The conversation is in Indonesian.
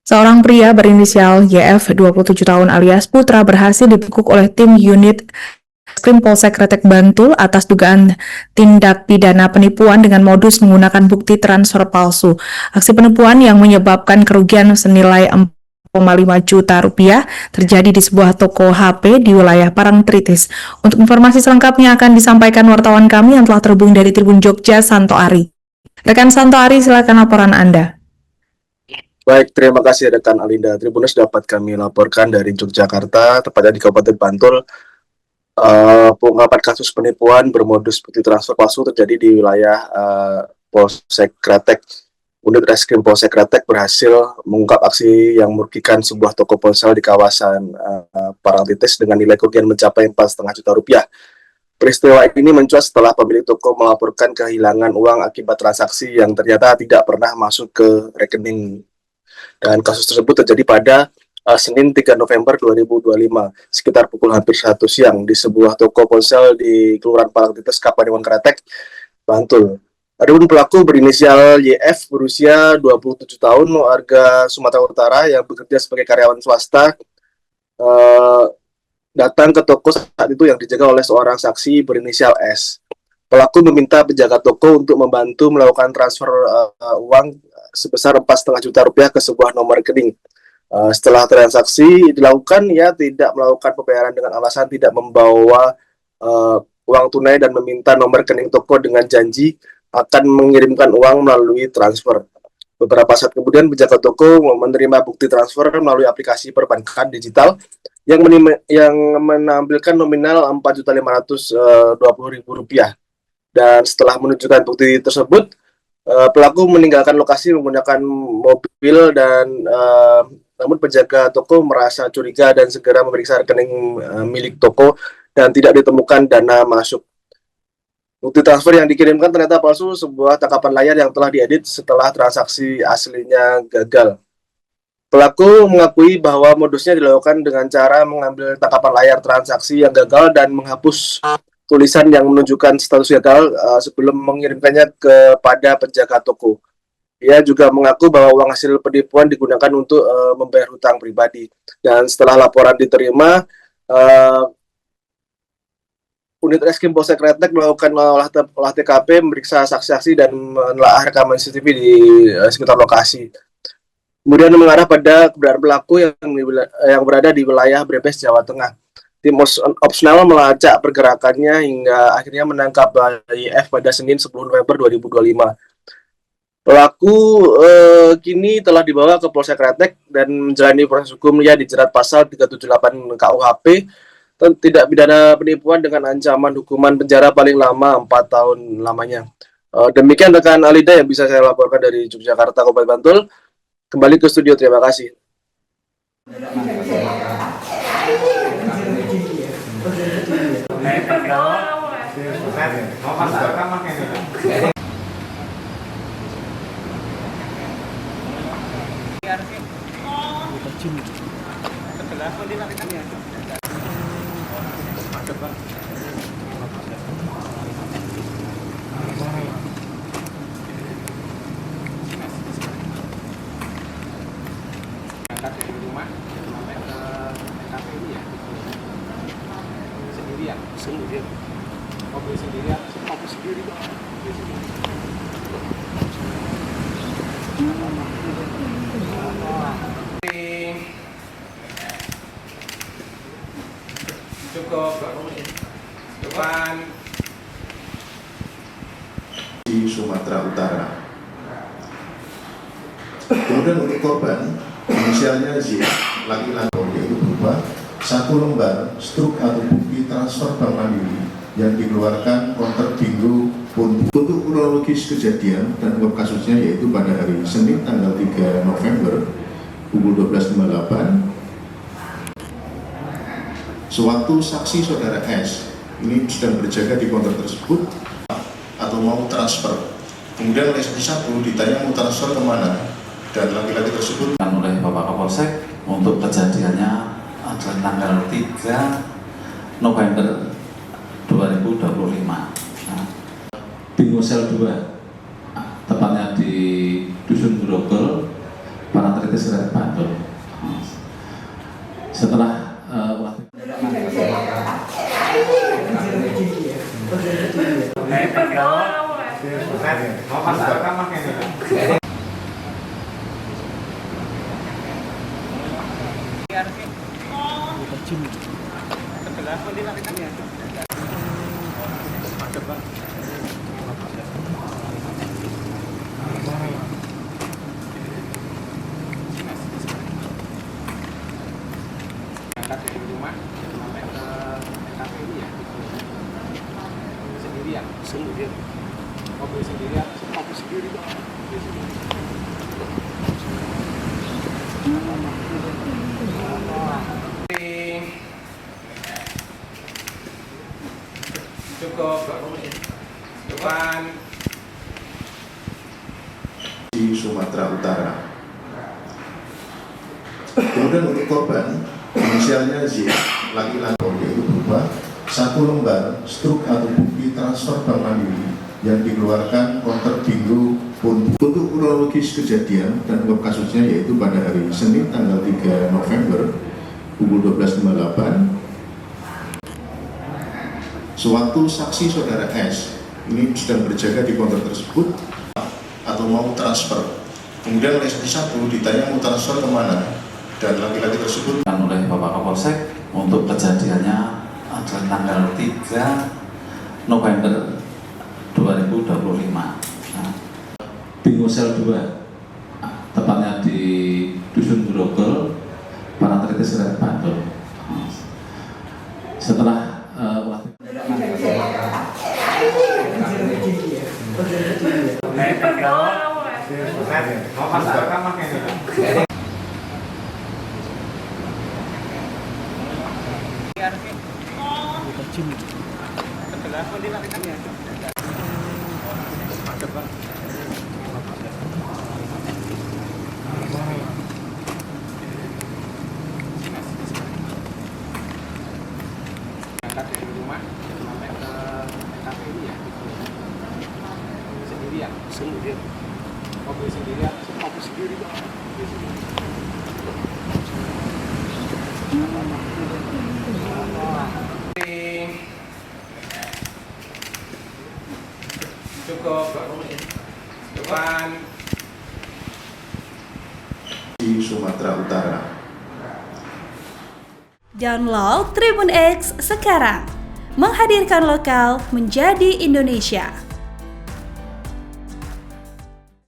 Seorang pria berinisial YF 27 tahun alias Putra berhasil dibekuk oleh tim unit Reskrim Polsek Kretek Bantul atas dugaan tindak pidana penipuan dengan modus menggunakan bukti transfer palsu. Aksi penipuan yang menyebabkan kerugian senilai 4,5 juta rupiah terjadi di sebuah toko HP di wilayah Parangtritis. Untuk informasi selengkapnya akan disampaikan wartawan kami yang telah terhubung dari Tribun Jogja, Santo Ari. Rekan Santo Ari, silakan laporan Anda. Baik, terima kasih rekan Alinda. Tribuners dapat kami laporkan dari Yogyakarta, tepatnya di Kabupaten Bantul. Pengungkapan kasus penipuan bermodus bukti transfer palsu terjadi di wilayah Polsek Kretek. Unit Reskrim Polsek Kretek berhasil mengungkap aksi yang merugikan sebuah toko ponsel di kawasan Parangtritis dengan nilai kerugian mencapai 4,5 juta rupiah. Peristiwa ini mencuat setelah pemilik toko melaporkan kehilangan uang akibat transaksi yang ternyata tidak pernah masuk ke rekening. Dan kasus tersebut terjadi pada Senin 3 November 2025, sekitar pukul hampir 1 siang di sebuah toko ponsel di Kelurahan Parangtritis, Kabupaten Kretek, Bantul. Adapun pelaku berinisial YF berusia 27 tahun, warga Sumatera Utara yang bekerja sebagai karyawan swasta, datang ke toko saat itu yang dijaga oleh seorang saksi berinisial S. Pelaku meminta penjaga toko untuk membantu melakukan transfer uang sebesar 4,5 juta rupiah ke sebuah nomor rekening. Setelah transaksi dilakukan, ia tidak melakukan pembayaran dengan alasan tidak membawa uang tunai dan meminta nomor rekening toko dengan janji akan mengirimkan uang melalui transfer. Beberapa saat kemudian, penjaga toko menerima bukti transfer melalui aplikasi perbankan digital yang menampilkan nominal Rp4.520.000. Dan setelah menunjukkan bukti tersebut, pelaku meninggalkan lokasi menggunakan mobil dan namun penjaga toko merasa curiga dan segera memeriksa rekening milik toko dan tidak ditemukan dana masuk. Bukti transfer yang dikirimkan ternyata palsu, sebuah tangkapan layar yang telah diedit setelah transaksi aslinya gagal. Pelaku mengakui bahwa modusnya dilakukan dengan cara mengambil tangkapan layar transaksi yang gagal dan menghapus tulisan yang menunjukkan status gagal sebelum mengirimkannya kepada penjaga toko. Ia juga mengaku bahwa uang hasil penipuan digunakan untuk membayar hutang pribadi. Dan setelah laporan diterima, unit Reskrim Polsek Kretek melakukan olah TKP, memeriksa saksi-saksi dan menelaah rekaman CCTV di sekitar lokasi. Kemudian mengarah pada keberadaan pelaku yang berada di wilayah Brebes, Jawa Tengah. Tim opsional melacak pergerakannya hingga akhirnya menangkap YF pada Senin 10 November 2025. Pelaku kini telah dibawa ke Polsek Kretek dan menjalani proses hukum. Ia dijerat pasal 378 KUHP, tidak pidana penipuan dengan ancaman hukuman penjara paling lama 4 tahun lamanya. Demikian rekan Alida yang bisa saya laporkan dari Yogyakarta, Kabupaten Bantul. Kembali ke studio, terima kasih. Dari rumah sampai ke TKP ini ya sendirian. Mobil sendirian, mobil sendiri Pak. Cukup depan di Sumatera Utara. Kemudian untuk korban, inisialnya Z, laki-laki, yaitu berupa 1 lembar struk atau bukti transfer Bank Mandiri yang dikeluarkan konter bingo pun. Untuk kronologis kejadian dan pengungkap kasusnya yaitu pada hari Senin tanggal 3 November pukul 12.58, sewaktu saksi saudara S ini sedang berjaga di konter tersebut atau mau transfer, kemudian oleh saksi 1 ditanya mau transfer kemana, dan laki-laki tersebut oleh Bapak Kapolsek untuk kejadiannya adalah tanggal 3 November 2025. Nah, Bingo Sel 2, tepatnya di Dusun Grogol, Parangtritis Kretek Bantul. Setelah mau pasang rekaman ini. Dari rumah sampai ke TKP ini ya sendirian mobil sendirian mobil sendiri dong mobil sendiri. Cukup depan di Sumatera Utara. Kemudian untuk korban, inisialnya Z, laki-laki, yaitu berupa 1 lembar struk atau bukti transfer bank mandiri yang dikeluarkan konter bingo pun. Untuk kronologis kejadian dan pengungkap kasusnya yaitu pada hari Senin tanggal 3 November pukul 12.58, sewaktu saksi saudara S ini sedang berjaga di konter tersebut atau mau transfer. Kemudian oleh saksi satu ditanya mau transfer kemana, dan laki-laki tersebut oleh Bapak Kapolsek untuk kejadiannya adalah tanggal 3 November 2025. Nah, Bingo Sel 2, tepatnya di Dusun Grogol, Parangtritis Kretek Bantul. Setelah mau pasang rekaman ini. Dari rumah sampai ke TKP ini ya sendirian mobil sendirian mobil sendiri dong mobil sendiri. Cukup depan di Sumatera Utara. Download Tribun X sekarang, menghadirkan lokal menjadi Indonesia.